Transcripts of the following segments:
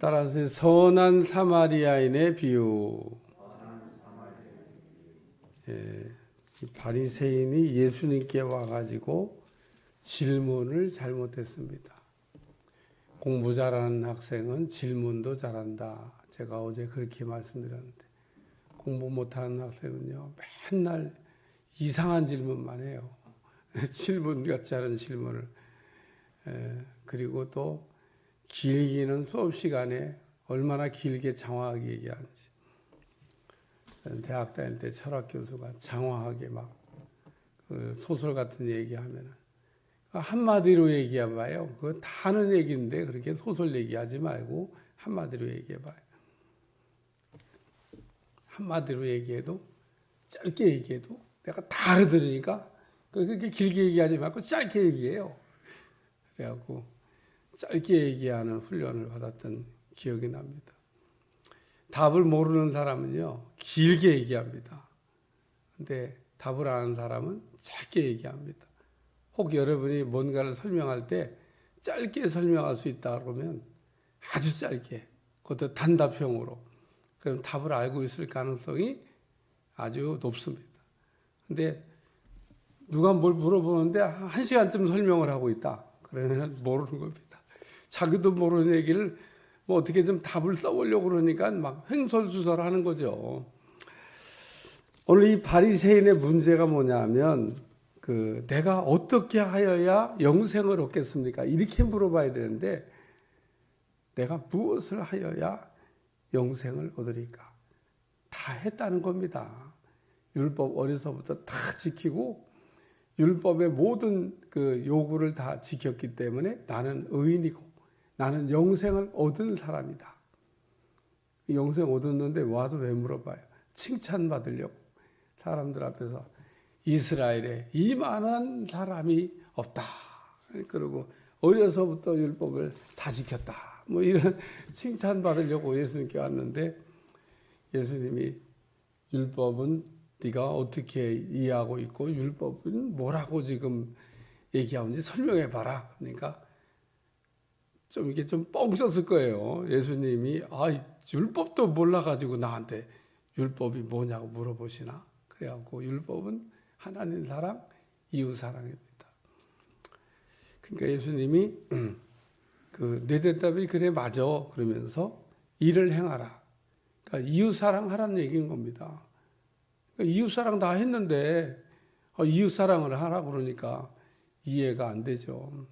따라서 선한 사마리아인의 비유. 이 바리새인이 예수님께 와가지고 질문을 잘못했습니다. 공부 잘하는 학생은 질문도 잘한다. 제가 어제 그렇게 말씀드렸는데, 공부 못하는 학생은요 맨날 이상한 질문만 해요. 질문 같지 않은 질문을. 그리고 또 길기는 수업 시간에 얼마나 길게 장황하게 얘기하는지. 대학 다닐 때 철학 교수가 장황하게 막 그 소설 같은 얘기하면은 한마디로 얘기해봐요. 그거 다 아는 얘기인데 그렇게 소설 얘기하지 말고 한마디로 얘기해봐요. 한마디로 얘기해도, 짧게 얘기해도 내가 다 알아들으니까 그렇게 길게 얘기하지 말고 짧게 얘기해요. 그래갖고 짧게 얘기하는 훈련을 받았던 기억이 납니다. 답을 모르는 사람은요 길게 얘기합니다. 근데 답을 아는 사람은 짧게 얘기합니다. 혹 여러분이 뭔가를 설명할 때 짧게 설명할 수 있다 그러면 아주 짧게, 그것도 단답형으로, 그럼 답을 알고 있을 가능성이 아주 높습니다. 근데 누가 뭘 물어보는데 1시간쯤 설명을 하고 있다 그러면 모르는 겁니다. 자기도 모르는 얘기를 뭐 어떻게 좀 답을 써보려고 그러니까 막 횡설수설하는 거죠. 오늘 이 바리새인의 문제가 뭐냐면 내가 어떻게 하여야 영생을 얻겠습니까? 이렇게 물어봐야 되는데, 내가 무엇을 하여야 영생을 얻으리까? 다 했다는 겁니다. 율법 어려서부터 다 지키고 율법의 모든 그 요구를 다 지켰기 때문에 나는 의인이고 나는 영생을 얻은 사람이다. 영생 얻었는데 와서 왜 물어봐요? 칭찬받으려고. 사람들 앞에서 이스라엘에 이만한 사람이 없다. 그리고 어려서부터 율법을 다 지켰다. 뭐 이런 칭찬받으려고 예수님께 왔는데, 예수님이 율법은 네가 어떻게 이해하고 있고 율법은 뭐라고 지금 얘기하는지 설명해 봐라. 그러니까 좀 이게 좀 뻥 썼을 거예요. 예수님이 율법도 몰라가지고 나한테 율법이 뭐냐고 물어보시나. 그래갖고 율법은 하나님 사랑, 이웃 사랑입니다. 그러니까 예수님이 내 대답이 그래 맞아 그러면서 일을 행하라. 그러니까 이웃 사랑하라는 얘기인 겁니다. 그러니까 이웃 사랑 다 했는데 이웃 사랑을 하라고 그러니까 이해가 안 되죠.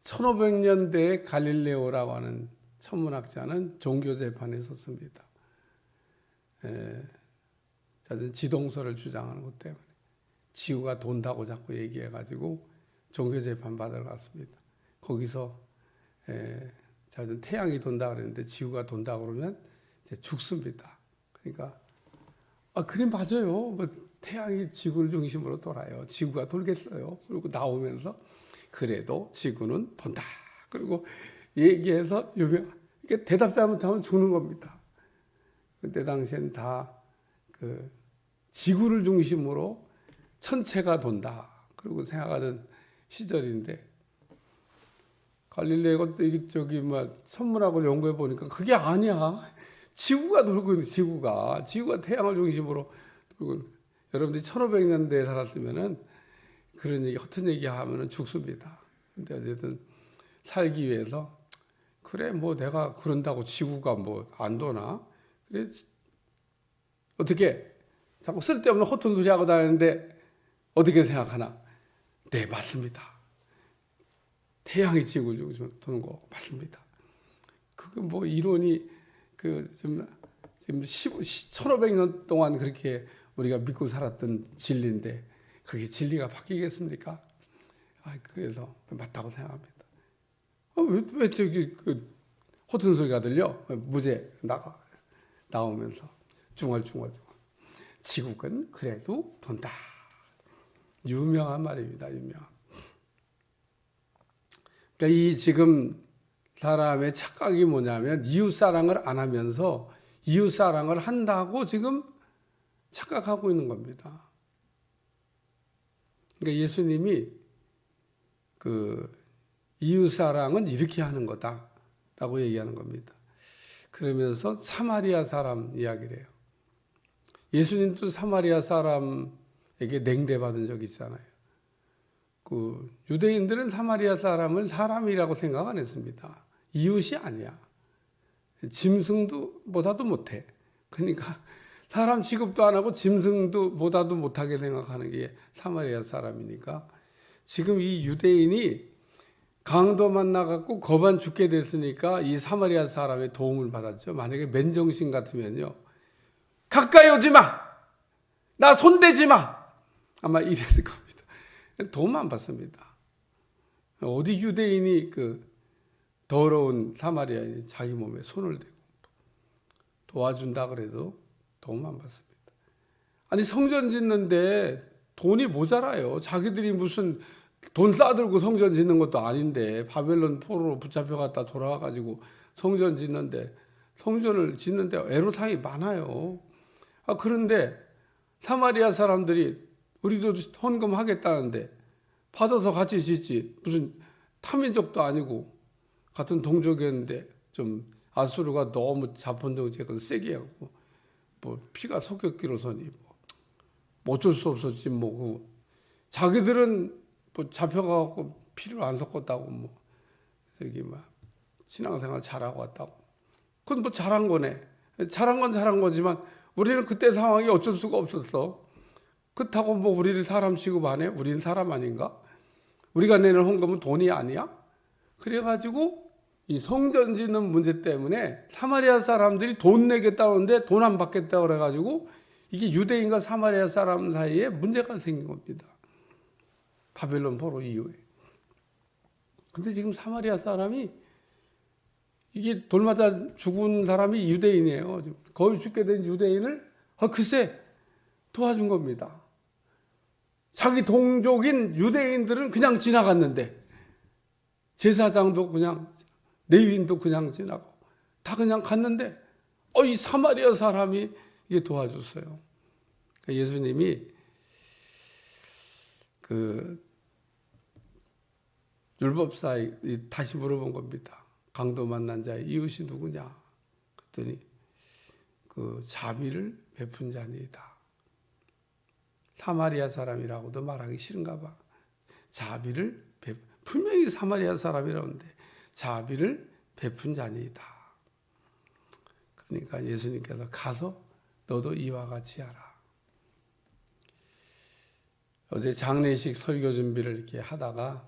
1500년대에 갈릴레오라고 하는 천문학자는 종교 재판에 섰습니다. 지동설을 주장하는 것 때문에 지구가 돈다고 자꾸 얘기해가지고 종교 재판 받으러 갔습니다. 거기서 태양이 돈다 그랬는데 지구가 돈다 그러면 죽습니다. 그러니까 그래 맞아요. 뭐 태양이 지구를 중심으로 돌아요. 지구가 돌겠어요. 그리고 나오면서 그래도 지구는 돈다. 그리고 얘기해서 이게 대답 잘못하면 죽는 겁니다. 그때 당시엔 다 지구를 중심으로 천체가 돈다. 그리고 생각하던 시절인데, 갈릴레오가 천문학을 연구해 보니까 그게 아니야. 지구가 돌고 있는 지구가 태양을 중심으로 돌고. 여러분들이 1500년대에 살았으면은 그런 얘기, 허튼 얘기 하면은 죽습니다. 근데 어쨌든 살기 위해서 그래 뭐 내가 그런다고 지구가 뭐 안 도나? 그래 어떻게 자꾸 쓸데없는 허튼 소리 하고 다니는데 어떻게 생각하나? 네, 맞습니다. 태양이 지구를 도는 거 맞습니다. 그거 뭐 이론이 지금 1500년 동안 그렇게 우리가 믿고 살았던 진리인데 그게 진리가 바뀌겠습니까? 그래서 맞다고 생각합니다. 왜 저기 허튼 소리가 들려? 무죄 나오면서 중얼중얼. 지구는 그래도 돈다. 유명한 말입니다. 유명한. 그러니까 이 지금 사람의 착각이 뭐냐면 이웃사랑을 안 하면서 이웃사랑을 한다고 지금 착각하고 있는 겁니다. 그러니까 예수님이 이웃사랑은 이렇게 하는 거다. 라고 얘기하는 겁니다. 그러면서 사마리아 사람 이야기를 해요. 예수님도 사마리아 사람에게 냉대받은 적이 있잖아요. 그 유대인들은 사마리아 사람을 사람이라고 생각 안 했습니다. 이웃이 아니야. 짐승도 보다도 못해. 그러니까 사람 취급도 안 하고 짐승도 보다도 못하게 생각하는 게 사마리아 사람이니까 지금 이 유대인이 강도 만나갖고 거반 죽게 됐으니까 이 사마리아 사람의 도움을 받았죠. 만약에 맨정신 같으면요. 가까이 오지 마! 나 손대지 마! 아마 이랬을 겁니다. 도움 안 받습니다. 어디 유대인이 그 더러운 사마리아인이 자기 몸에 손을 대고 도와준다 그래도 도움 안 받습니다. 아니 성전 짓는데 돈이 모자라요. 자기들이 무슨 돈 싸들고 성전 짓는 것도 아닌데 바벨론 포로로 붙잡혀갔다 돌아와가지고 성전 짓는데 애로사항이 많아요. 그런데 사마리아 사람들이 우리도 헌금하겠다는데 받아서 같이 짓지 무슨 타민족도 아니고 같은 동족이었는데 좀 아수르가 너무 자본정책을 세게 하고 뭐 피가 섞였기로서니 뭐 어쩔 수 없었지 뭐 자기들은 뭐 잡혀가고 피를 안 섞었다고 뭐 저기 막 신앙생활 잘하고 왔다고 그건 뭐 잘한 거네. 잘한 건 잘한 거지만 우리는 그때 상황이 어쩔 수가 없었어. 그렇다고 뭐 우리를 사람 취급 안 해? 우리는 사람 아닌가? 우리가 내는 헌금은 돈이 아니야? 그래가지고 이 성전 짓는 문제 때문에 사마리아 사람들이 돈 내겠다는데 돈 안 받겠다고 그래가지고 이게 유대인과 사마리아 사람 사이에 문제가 생긴 겁니다. 바벨론 포로 이후에. 근데 지금 사마리아 사람이 이게 돌 맞아 죽은 사람이 유대인이에요. 거의 죽게 된 유대인을 글쎄 도와준 겁니다. 자기 동족인 유대인들은 그냥 지나갔는데 제사장도 그냥 레위인도 그냥 지나고 다 그냥 갔는데 이 사마리아 사람이 이게 도와줬어요. 그러니까 예수님이 그 율법사에 다시 물어본 겁니다. 강도 만난 자의 이웃이 누구냐? 그랬더니 그 자비를 베푼 자니이다. 사마리아 사람이라고도 말하기 싫은가 봐. 분명히 사마리아 사람이라는데 자비를 베푼 자니이다. 그러니까 예수님께서 가서 너도 이와 같이 하라. 어제 장례식 설교 준비를 이렇게 하다가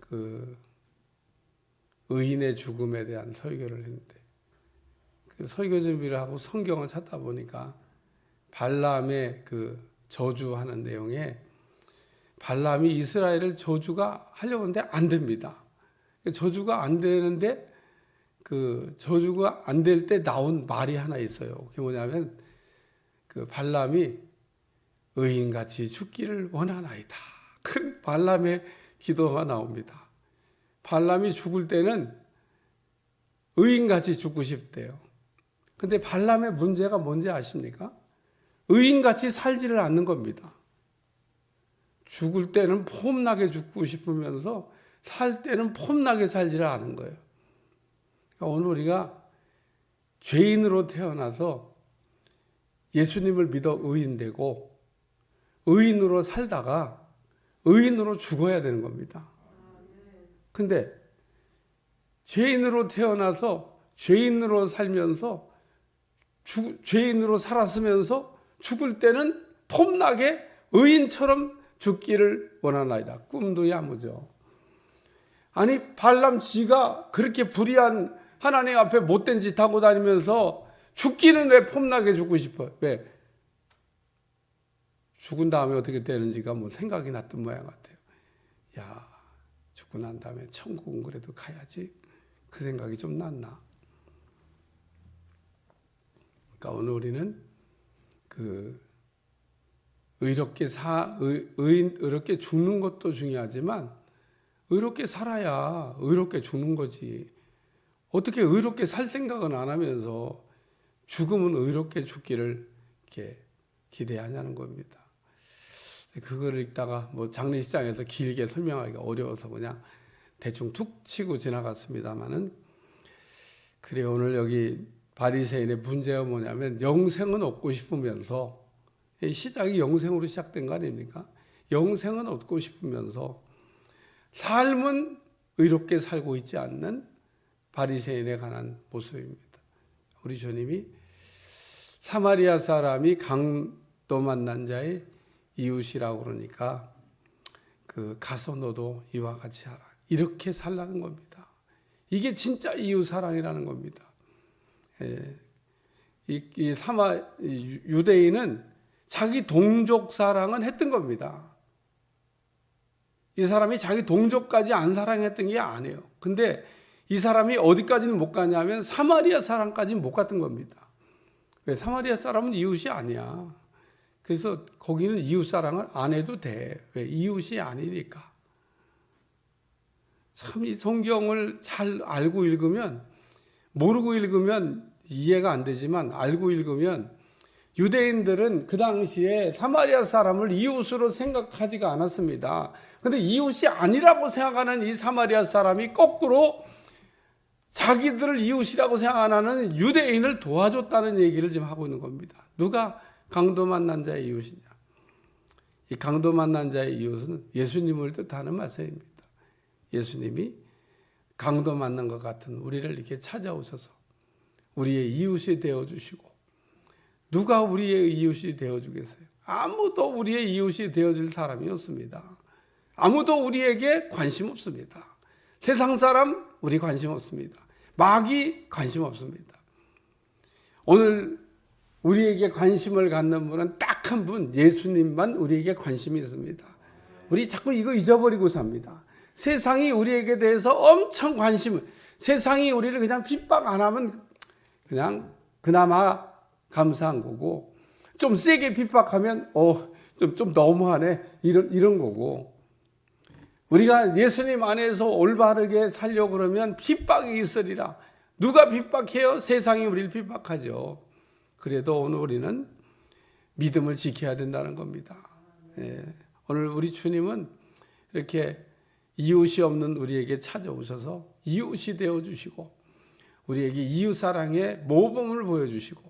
그 의인의 죽음에 대한 설교를 했는데 그 설교 준비를 하고 성경을 찾다 보니까 발람의 그 저주하는 내용에 발람이 이스라엘을 저주가 하려고 하는데 안 됩니다. 저주가 안 되는데 그 저주가 안 될 때 나온 말이 하나 있어요. 그게 뭐냐면 그 발람이 의인같이 죽기를 원하나이다. 큰 발람의 기도가 나옵니다. 발람이 죽을 때는 의인같이 죽고 싶대요. 근데 발람의 문제가 뭔지 아십니까? 의인같이 살지를 않는 겁니다. 죽을 때는 폼나게 죽고 싶으면서 살 때는 폼나게 살지를 않은 거예요. 그러니까 오늘 우리가 죄인으로 태어나서 예수님을 믿어 의인되고 의인으로 살다가 의인으로 죽어야 되는 겁니다. 근데 죄인으로 태어나서 죄인으로 살면서 죄인으로 살았으면서 죽을 때는 폼나게 의인처럼 죽기를 원하나이다. 꿈도 야무져. 아니 발람 지가 그렇게 불의한 하나님 앞에 못된 짓 하고 다니면서 죽기는 왜 폼나게 죽고 싶어요? 왜? 죽은 다음에 어떻게 되는지가 뭐 생각이 났던 모양 같아요. 야, 죽고 난 다음에 천국은 그래도 가야지. 그 생각이 좀 났나? 그러니까 오늘 우리는 그 의롭게 죽는 것도 중요하지만 의롭게 살아야 의롭게 죽는 거지. 어떻게 의롭게 살 생각은 안 하면서 죽음은 의롭게 죽기를 이렇게 기대하냐는 겁니다. 그거를 읽다가 뭐 장례식장에서 길게 설명하기가 어려워서 그냥 대충 툭 치고 지나갔습니다만은 그래 오늘 여기 바리새인의 문제가 뭐냐면 영생은 얻고 싶으면서 시작이 영생으로 시작된 거 아닙니까? 영생은 얻고 싶으면서 삶은 의롭게 살고 있지 않는 바리새인에 관한 모습입니다. 우리 주님이 사마리아 사람이 강도 만난 자의 이웃이라고 그러니까 가서 너도 이와 같이 하라. 이렇게 살라는 겁니다. 이게 진짜 이웃 사랑이라는 겁니다. 유대인은 자기 동족 사랑은 했던 겁니다. 이 사람이 자기 동족까지 안 사랑했던 게 아니에요. 근데 이 사람이 어디까지는 못 가냐면 사마리아 사람까지는 못 갔던 겁니다. 왜? 사마리아 사람은 이웃이 아니야. 그래서 거기는 이웃 사랑을 안 해도 돼. 왜? 이웃이 아니니까. 참 이 성경을 잘 알고 읽으면, 모르고 읽으면 이해가 안 되지만 알고 읽으면 유대인들은 그 당시에 사마리아 사람을 이웃으로 생각하지가 않았습니다. 그런데 이웃이 아니라고 생각하는 이 사마리아 사람이 거꾸로 자기들을 이웃이라고 생각 안 하는 유대인을 도와줬다는 얘기를 지금 하고 있는 겁니다. 누가 강도 만난 자의 이웃이냐? 이 강도 만난 자의 이웃은 예수님을 뜻하는 말씀입니다. 예수님이 강도 만난 것 같은 우리를 이렇게 찾아오셔서 우리의 이웃이 되어주시고, 누가 우리의 이웃이 되어주겠어요? 아무도 우리의 이웃이 되어줄 사람이 없습니다. 아무도 우리에게 관심 없습니다. 세상 사람 우리 관심 없습니다. 마귀 관심 없습니다. 오늘 우리에게 관심을 갖는 분은 딱 한 분, 예수님만 우리에게 관심이 있습니다. 우리 자꾸 이거 잊어버리고 삽니다. 세상이 우리에게 대해서 엄청 세상이 우리를 그냥 핍박 안 하면 그냥 그나마 감사한 거고, 좀 세게 핍박하면 좀 너무하네 이런 거고, 우리가 예수님 안에서 올바르게 살려고 그러면 핍박이 있으리라. 누가 핍박해요? 세상이 우리를 핍박하죠. 그래도 오늘 우리는 믿음을 지켜야 된다는 겁니다. 오늘 우리 주님은 이렇게 이웃이 없는 우리에게 찾아오셔서 이웃이 되어주시고, 우리에게 이웃 사랑의 모범을 보여주시고,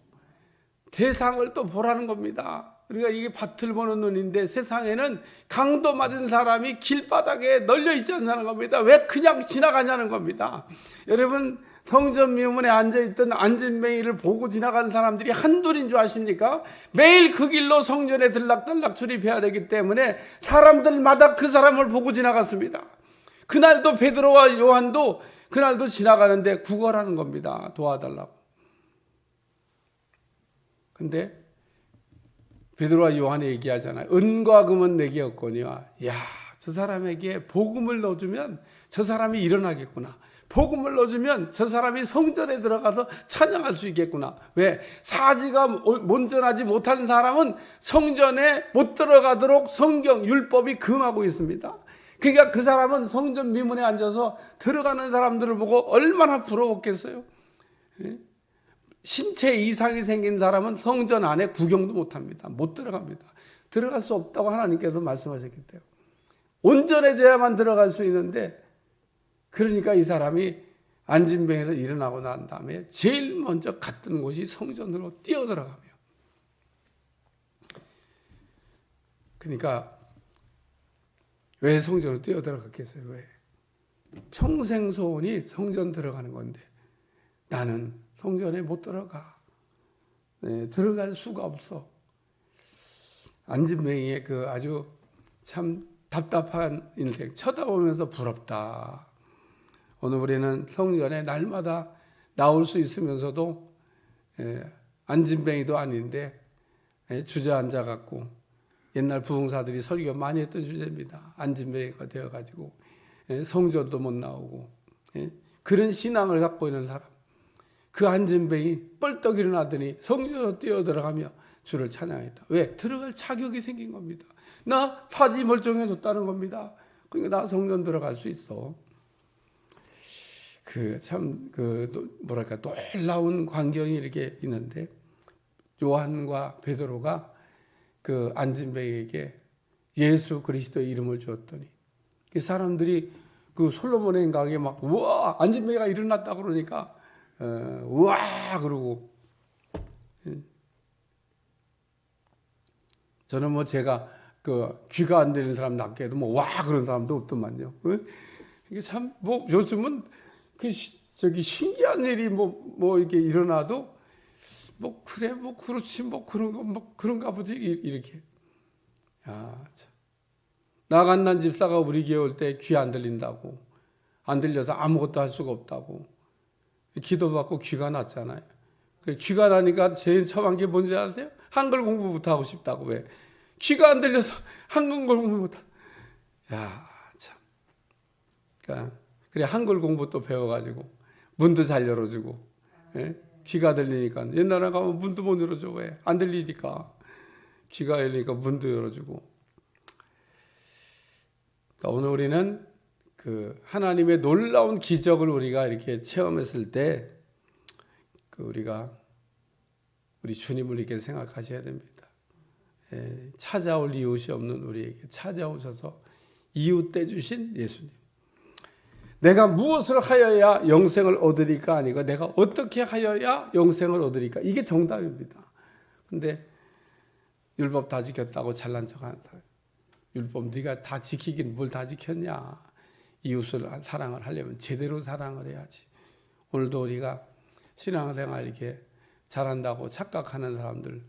세상을 또 보라는 겁니다. 우리가 이게 밭을 보는 눈인데 세상에는 강도 맞은 사람이 길바닥에 널려 있지 않냐는 겁니다. 왜 그냥 지나가냐는 겁니다. 여러분, 성전 미문에 앉아있던 안진뱅이를 보고 지나가는 사람들이 한둘인 줄 아십니까? 매일 그 길로 성전에 들락달락 출입해야 되기 때문에 사람들마다 그 사람을 보고 지나갔습니다. 그날도 베드로와 요한도 그날도 지나가는데 구걸하는 겁니다. 도와달라고. 근데 베드로와 요한이 얘기하잖아요. 은과 금은 내게 없거니와. 야, 저 사람에게 복음을 넣어주면 저 사람이 일어나겠구나. 복음을 넣어주면 저 사람이 성전에 들어가서 찬양할 수 있겠구나. 왜? 사지가 온전하지 못한 사람은 성전에 못 들어가도록 성경, 율법이 금하고 있습니다. 그러니까 그 사람은 성전 미문에 앉아서 들어가는 사람들을 보고 얼마나 부러웠겠어요. 신체 이상이 생긴 사람은 성전 안에 구경도 못합니다. 못 들어갑니다. 들어갈 수 없다고 하나님께서 말씀하셨기 때문에. 온전해져야만 들어갈 수 있는데, 그러니까 이 사람이 안진뱅에서 일어나고 난 다음에 제일 먼저 갔던 곳이 성전으로 뛰어들어가며, 그러니까 왜 성전으로 뛰어들어갔겠어요? 왜? 평생 소원이 성전 들어가는 건데 나는 성전에 못 들어가. 들어갈 수가 없어. 안진뱅이의 그 아주 참 답답한 인생 쳐다보면서 부럽다. 오늘 우리는 성전에 날마다 나올 수 있으면서도 안진뱅이도 아닌데 주저앉아 갖고, 옛날 부흥사들이 설교 많이 했던 주제입니다. 안진뱅이가 되어가지고 성전도 못 나오고, 그런 신앙을 갖고 있는 사람. 그 안진뱅이 뻘떡 일어나더니 성전으로 뛰어들어가며 주를 찬양했다. 왜? 들어갈 자격이 생긴 겁니다. 나 사지 멀쩡해졌다는 겁니다. 그러니까 나 성전 들어갈 수 있어. 뭐랄까, 놀라운 광경이 이렇게 있는데, 요한과 베드로가 그 안진뱅이에게 예수 그리스도의 이름을 주었더니, 그 사람들이 그 솔로몬의 인강에 막, 우와, 안진뱅이가 일어났다 그러니까 우와 그러고. 저는 뭐 제가 그 귀가 안 들리는 사람 낫게 해도 뭐 와 그런 사람도 없더만요. 이게 참 뭐 요즘은 그 저기 신기한 일이 뭐 이렇게 일어나도 뭐 그래 뭐 그렇지 뭐 그런 거 뭐 그런가 보지 이렇게. 야 참. 나간난 집사가 우리 교회 올 때 귀 안 들린다고, 안 들려서 아무것도 할 수가 없다고 기도받고 귀가 났잖아요. 귀가 나니까 제일 처음 한 게 뭔지 아세요? 한글 공부부터 하고 싶다고. 왜? 귀가 안 들려서 한글 공부 못하. 야 참. 그러니까 그래 한글 공부 또 배워가지고 문도 잘 열어주고. 예? 귀가 들리니까 옛날에 가면 문도 못 열어줘. 왜? 안 들리니까. 귀가 열리니까 문도 열어주고. 그러니까 오늘 우리는 그 하나님의 놀라운 기적을 우리가 이렇게 체험했을 때 그 우리 주님을 이렇게 생각하셔야 됩니다. 찾아올 이웃이 없는 우리에게 찾아오셔서 이웃 떼주신 예수님. 내가 무엇을 하여야 영생을 얻으리까 아니고 내가 어떻게 하여야 영생을 얻으리까 이게 정답입니다. 근데 율법 다 지켰다고 잘난 척하는 사람. 율법 네가 다 지키긴 뭘 다 지켰냐. 이웃을 사랑을 하려면 제대로 사랑을 해야지. 오늘도 우리가 신앙생활 이렇게 잘한다고 착각하는 사람들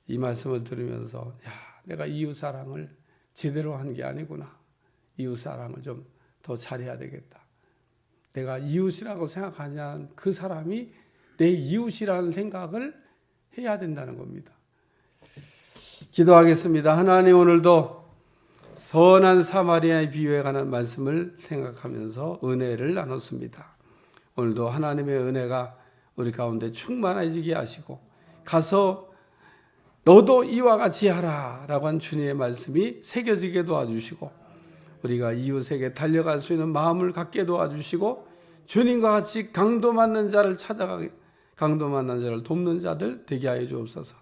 이 말씀을 들으면서 야 내가 이웃 사랑을 제대로 한 게 아니구나. 이웃 사랑을 좀 더 잘해야 되겠다. 내가 이웃이라고 생각하지 않은 그 사람이 내 이웃이라는 생각을 해야 된다는 겁니다. 기도하겠습니다. 하나님 오늘도 선한 사마리아의 비유에 관한 말씀을 생각하면서 은혜를 나눴습니다. 오늘도 하나님의 은혜가 우리 가운데 충만해지게 하시고 가서 너도 이와 같이 하라 라고 한 주님의 말씀이 새겨지게 도와주시고 우리가 이웃에게 달려갈 수 있는 마음을 갖게 도와주시고 주님과 같이 강도 맞는 자를 찾아가게 강도 맞는 자를 돕는 자들 되게 하여 주옵소서.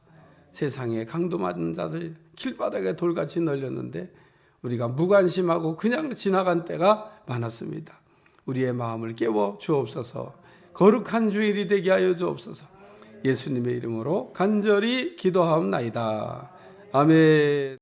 세상에 강도 맞는 자들 길바닥에 돌같이 널렸는데 우리가 무관심하고 그냥 지나간 때가 많았습니다. 우리의 마음을 깨워 주옵소서. 거룩한 주일이 되게 하여 주옵소서. 예수님의 이름으로 간절히 기도하옵나이다. 아멘.